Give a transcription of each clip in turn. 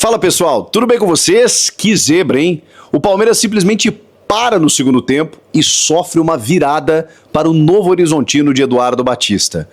Fala pessoal, tudo bem com vocês? Que zebra, hein? O Palmeiras simplesmente para no segundo tempo e sofre uma virada para o Novo Horizontino de Eduardo Batista.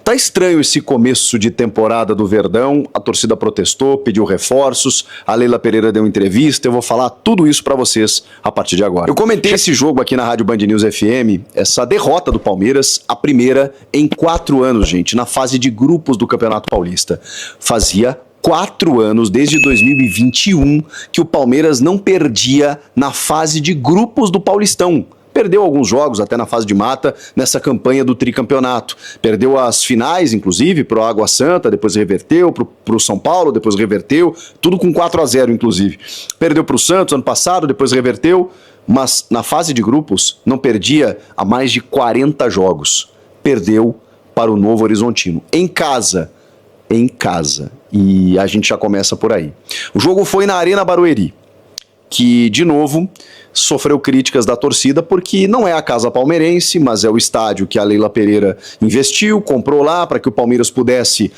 Tá estranho esse começo de temporada do Verdão, a torcida protestou, pediu reforços, a Leila Pereira deu entrevista, eu vou falar tudo isso para vocês a partir de agora. Eu comentei esse jogo aqui na Rádio Band News FM, essa derrota do Palmeiras, a primeira em 4 anos, gente, na fase de grupos do Campeonato Paulista. Fazia 4 anos, desde 2021, que o Palmeiras não perdia na fase de grupos do Paulistão. Perdeu alguns jogos até na fase de mata, nessa campanha do tricampeonato. Perdeu as finais, inclusive, pro Água Santa, depois reverteu, pro São Paulo, depois reverteu, tudo com 4-0, inclusive. Perdeu pro Santos ano passado, depois reverteu, mas na fase de grupos não perdia há mais de 40 jogos. Perdeu para o Novo Horizontino, em casa. E a gente já começa por aí. O jogo foi na Arena Barueri, que, de novo, sofreu críticas da torcida porque não é a casa palmeirense, mas é o estádio que a Leila Pereira investiu, comprou lá para que o Palmeiras pudesse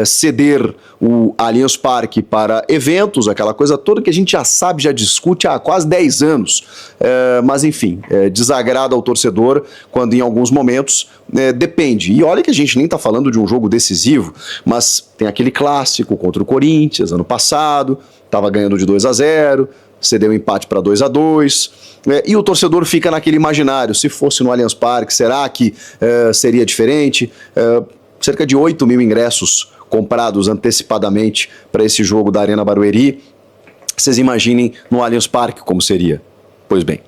ceder o Allianz Parque para eventos, aquela coisa toda que a gente já sabe, já discute há quase 10 anos. Mas, enfim, desagrada ao torcedor quando em alguns momentos depende. E olha que a gente nem está falando de um jogo decisivo, mas tem aquele clássico contra o Corinthians, ano passado, estava ganhando de 2-0, cedeu um empate para 2-2, e o torcedor fica naquele imaginário, se fosse no Allianz Parque, será que seria diferente? Cerca de 8 mil ingressos comprados antecipadamente para esse jogo da Arena Barueri. Vocês imaginem no Allianz Parque como seria. Pois bem,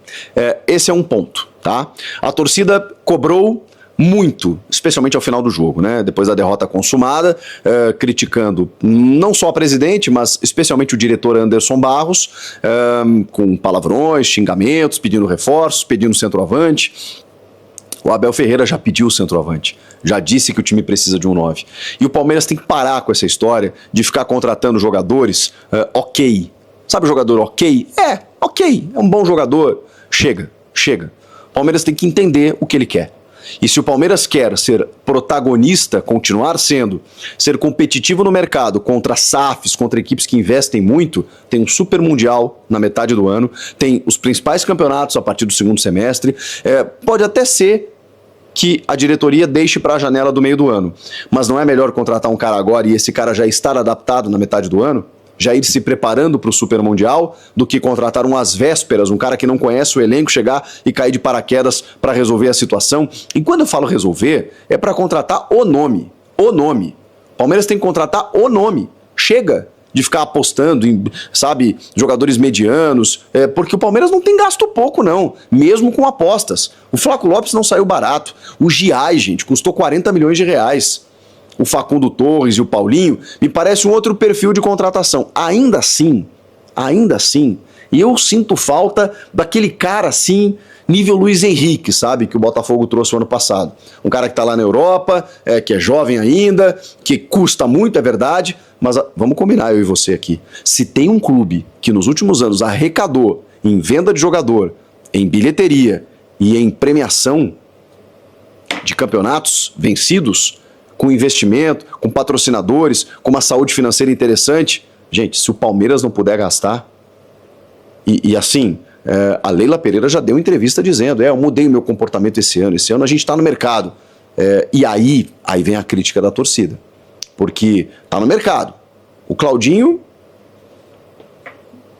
esse é um ponto, tá? A torcida cobrou muito, especialmente ao final do jogo, né? Depois da derrota consumada, criticando não só a presidente, mas especialmente o diretor Anderson Barros, com palavrões, xingamentos, pedindo reforços, pedindo centroavante. O Abel Ferreira já pediu o centroavante, já disse que o time precisa de um 9. E o Palmeiras tem que parar com essa história de ficar contratando jogadores ok. Sabe o jogador ok? Ok, é um bom jogador. Chega. O Palmeiras tem que entender o que ele quer. E se o Palmeiras quer ser protagonista, continuar sendo, ser competitivo no mercado contra SAFs, contra equipes que investem muito, tem um Super Mundial na metade do ano, tem os principais campeonatos a partir do segundo semestre, pode até ser que a diretoria deixe para a janela do meio do ano, mas não é melhor contratar um cara agora e esse cara já estar adaptado na metade do ano? Já ir se preparando para o Super Mundial, do que contratar um às vésperas, um cara que não conhece o elenco, chegar e cair de paraquedas para resolver a situação. E quando eu falo resolver, é para contratar o nome. O nome. Palmeiras tem que contratar o nome. Chega de ficar apostando em, sabe, jogadores medianos, porque o Palmeiras não tem gasto pouco, não, mesmo com apostas. O Flaco Lopes não saiu barato. O Giai, gente, custou 40 milhões de reais. O Facundo Torres e o Paulinho, me parece um outro perfil de contratação. Ainda assim, eu sinto falta daquele cara assim, nível Luiz Henrique, sabe? Que o Botafogo trouxe o ano passado. Um cara que tá lá na Europa, que é jovem ainda, que custa muito, é verdade, mas vamos combinar, eu e você aqui. Se tem um clube que nos últimos anos arrecadou em venda de jogador, em bilheteria e em premiação de campeonatos vencidos, com investimento, com patrocinadores, com uma saúde financeira interessante. Gente, se o Palmeiras não puder gastar, e assim, a Leila Pereira já deu entrevista dizendo, eu mudei o meu comportamento esse ano a gente está no mercado. E aí vem a crítica da torcida, porque está no mercado. O Claudinho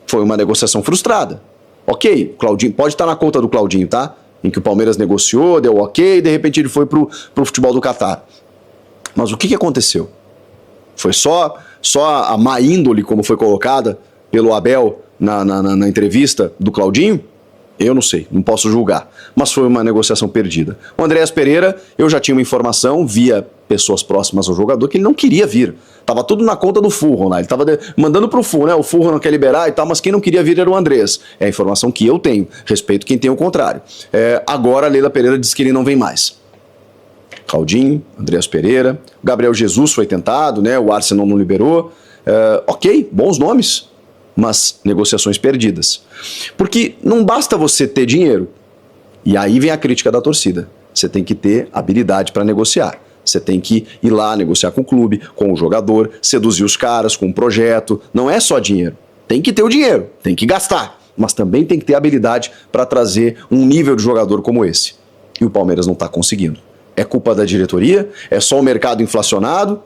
foi uma negociação frustrada. Ok, o Claudinho pode estar na conta do Claudinho, tá? Em que o Palmeiras negociou, deu ok, e de repente ele foi pro futebol do Catar. Mas o que aconteceu? Foi só a má índole, como foi colocada pelo Abel na entrevista do Claudinho? Eu não sei, não posso julgar. Mas foi uma negociação perdida. O Andréas Pereira, eu já tinha uma informação, via pessoas próximas ao jogador, que ele não queria vir. Tava tudo na conta do Furro, né? Ele tava mandando pro Furro, né? O Furro não quer liberar e tal, mas quem não queria vir era o Andrés. É a informação que eu tenho. Respeito quem tem o contrário. Agora a Leila Pereira diz que ele não vem mais. Claudinho, Andréas Pereira, Gabriel Jesus foi tentado, né? O Arsenal não liberou. Ok, bons nomes, mas negociações perdidas. Porque não basta você ter dinheiro, e aí vem a crítica da torcida. Você tem que ter habilidade para negociar. Você tem que ir lá negociar com o clube, com o jogador, seduzir os caras com um projeto. Não é só dinheiro. Tem que ter o dinheiro, tem que gastar, mas também tem que ter habilidade para trazer um nível de jogador como esse. E o Palmeiras não está conseguindo. É culpa da diretoria? É só o mercado inflacionado?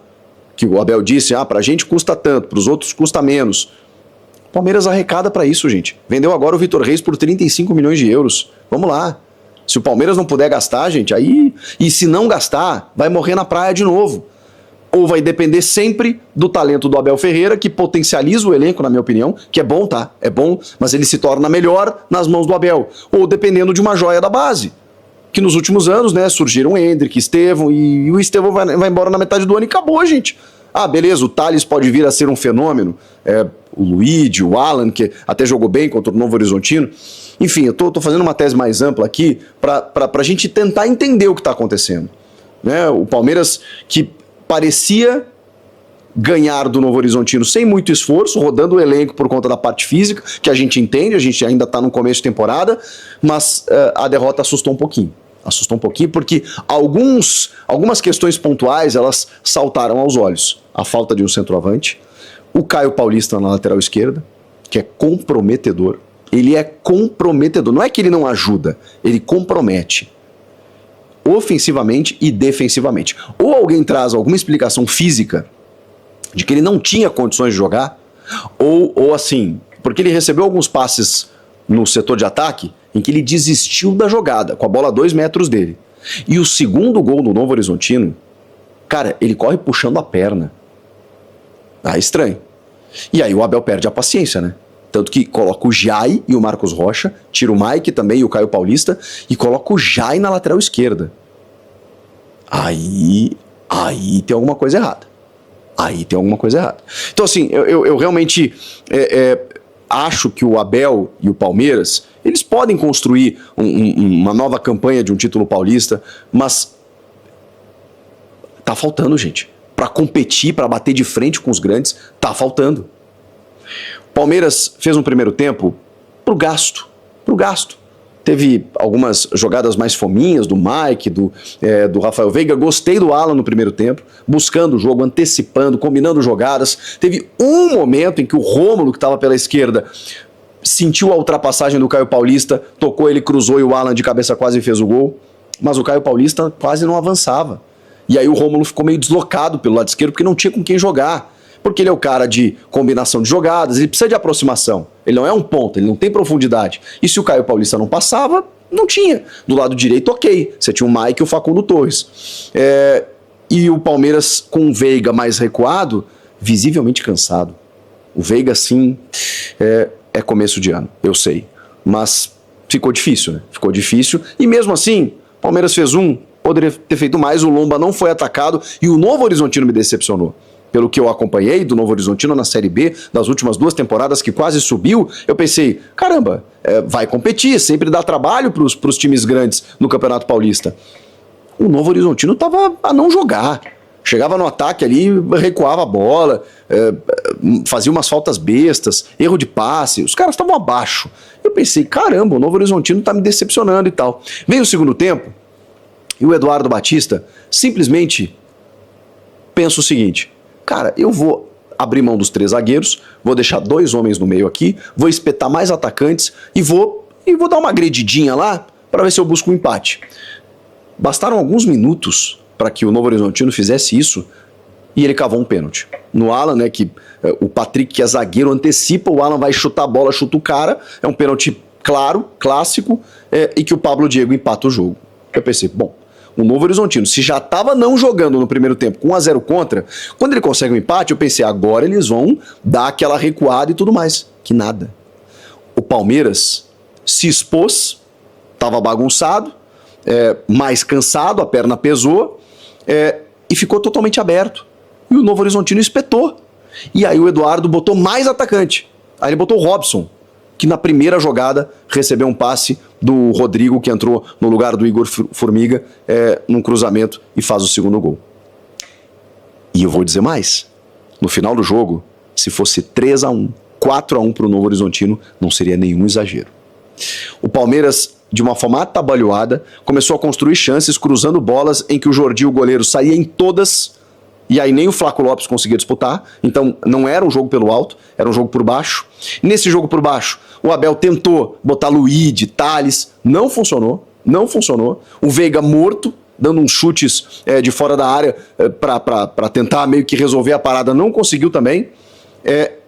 Que o Abel disse, pra gente custa tanto, pros outros custa menos. O Palmeiras arrecada para isso, gente. Vendeu agora o Vitor Reis por 35 milhões de euros. Vamos lá. Se o Palmeiras não puder gastar, gente, aí... E se não gastar, vai morrer na praia de novo. Ou vai depender sempre do talento do Abel Ferreira, que potencializa o elenco, na minha opinião, que é bom, tá? É bom, mas ele se torna melhor nas mãos do Abel. Ou dependendo de uma joia da base. Que nos últimos anos, né, surgiram Endrick, Estevão, e o Estevão vai embora na metade do ano e acabou, gente. Beleza, o Thales pode vir a ser um fenômeno. O Luigi, o Alan, que até jogou bem contra o Novo Horizontino. Enfim, eu tô fazendo uma tese mais ampla aqui pra gente tentar entender o que tá acontecendo. Né? O Palmeiras, que parecia ganhar do Novo Horizontino sem muito esforço, rodando o elenco por conta da parte física, que a gente entende, a gente ainda tá no começo de temporada, mas a derrota assustou um pouquinho. Assustou um pouquinho porque algumas questões pontuais, elas saltaram aos olhos. A falta de um centroavante, o Caio Paulista na lateral esquerda, que é comprometedor. Ele é comprometedor. Não é que ele não ajuda, ele compromete. Ofensivamente e defensivamente. Ou alguém traz alguma explicação física de que ele não tinha condições de jogar, ou assim, porque ele recebeu alguns passes no setor de ataque em que ele desistiu da jogada, com a bola a 2 metros dele. E o segundo gol do Novo Horizontino, cara, ele corre puxando a perna. Estranho. E aí o Abel perde a paciência, né? Tanto que coloca o Jai e o Marcos Rocha, tira o Mike também e o Caio Paulista, e coloca o Jai na lateral esquerda. Aí tem alguma coisa errada. Então assim, eu realmente acho que o Abel e o Palmeiras, eles podem construir uma nova campanha de um título paulista, mas tá faltando, gente. Para competir, para bater de frente com os grandes, tá faltando. O Palmeiras fez um primeiro tempo pro gasto. Teve algumas jogadas mais fominhas do Mike, do Rafael Veiga. Gostei do Alan no primeiro tempo, buscando o jogo, antecipando, combinando jogadas. Teve um momento em que o Rômulo, que estava pela esquerda, sentiu a ultrapassagem do Caio Paulista, tocou, ele cruzou e o Alan de cabeça quase fez o gol. Mas o Caio Paulista quase não avançava. E aí o Rômulo ficou meio deslocado pelo lado esquerdo porque não tinha com quem jogar. Porque ele é o cara de combinação de jogadas, ele precisa de aproximação. Ele não é um ponta, ele não tem profundidade. E se o Caio Paulista não passava, não tinha. Do lado direito, ok. Você tinha o Mike e o Facundo Torres. E o Palmeiras com o Veiga mais recuado, visivelmente cansado. O Veiga, sim, é começo de ano, eu sei. Mas ficou difícil, né? Ficou difícil. E mesmo assim, o Palmeiras fez poderia ter feito mais, o Lomba não foi atacado e o Novo Horizontino me decepcionou. Pelo que eu acompanhei do Novo Horizontino na Série B, das últimas 2 temporadas que quase subiu, eu pensei, caramba, vai competir, sempre dá trabalho pros times grandes no Campeonato Paulista. O Novo Horizontino tava a não jogar. Chegava no ataque ali, recuava a bola, fazia umas faltas bestas, erro de passe, os caras estavam abaixo. Eu pensei, caramba, o Novo Horizontino tá me decepcionando e tal. Veio o segundo tempo, e o Eduardo Batista simplesmente pensa o seguinte, cara, eu vou abrir mão dos 3 zagueiros, vou deixar 2 homens no meio aqui, vou espetar mais atacantes e vou dar uma agredidinha lá para ver se eu busco um empate. Bastaram alguns minutos para que o Novo Horizontino fizesse isso e ele cavou um pênalti. No Alan, né, que o Patrick, que é zagueiro, antecipa, o Alan vai chutar a bola, chuta o cara, é um pênalti claro, clássico, e que o Pablo Diego empata o jogo. Eu pensei, bom, o Novo Horizontino, se já estava não jogando no primeiro tempo com 1-0 contra, quando ele consegue um empate, eu pensei, agora eles vão dar aquela recuada e tudo mais. Que nada. O Palmeiras se expôs, estava bagunçado, mais cansado, a perna pesou, e ficou totalmente aberto. E o Novo Horizontino espetou. E aí o Eduardo botou mais atacante. Aí ele botou o Robson, que na primeira jogada recebeu um passe do Rodrigo, que entrou no lugar do Igor Formiga, num cruzamento e faz o segundo gol. E eu vou dizer mais. No final do jogo, se fosse 3-1, 4-1 para o Novo Horizontino, não seria nenhum exagero. O Palmeiras de uma forma atabalhoada, começou a construir chances, cruzando bolas em que o Jordi, o goleiro, saía em todas, e aí nem o Flaco Lopes conseguia disputar. Então não era um jogo pelo alto, era um jogo por baixo. Nesse jogo por baixo, o Abel tentou botar Luíde, Thales, não funcionou. O Veiga morto, dando uns chutes de fora da área para tentar meio que resolver a parada, não conseguiu também.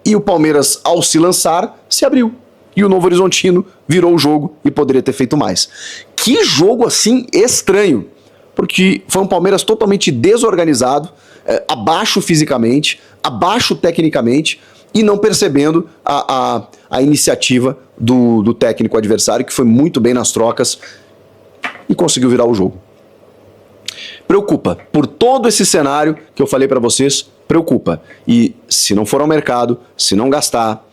E o Palmeiras, ao se lançar, se abriu. E o Novo Horizontino virou o jogo e poderia ter feito mais. Que jogo assim estranho, porque foi um Palmeiras totalmente desorganizado, abaixo fisicamente, abaixo tecnicamente, e não percebendo a iniciativa do técnico adversário, que foi muito bem nas trocas e conseguiu virar o jogo. Preocupa. Por todo esse cenário que eu falei para vocês, preocupa. E se não for ao mercado, se não gastar,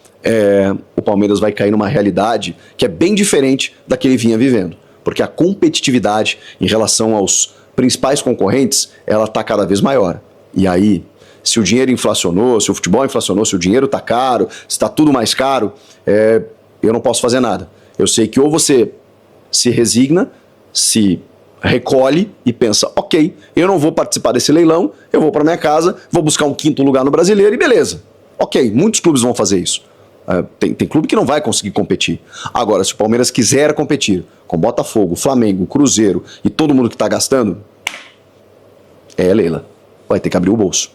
o Palmeiras vai cair numa realidade que é bem diferente da que ele vinha vivendo. Porque a competitividade em relação aos principais concorrentes, ela está cada vez maior. E aí, se o dinheiro inflacionou, se o futebol inflacionou, se o dinheiro está caro, se está tudo mais caro, eu não posso fazer nada. Eu sei que ou você se resigna, se recolhe e pensa, ok, eu não vou participar desse leilão, eu vou para minha casa, vou buscar um quinto lugar no Brasileiro e beleza. Ok, muitos clubes vão fazer isso. Tem clube que não vai conseguir competir. Agora, se o Palmeiras quiser competir com Botafogo, Flamengo, Cruzeiro e todo mundo que está gastando, Leila, vai ter que abrir o bolso.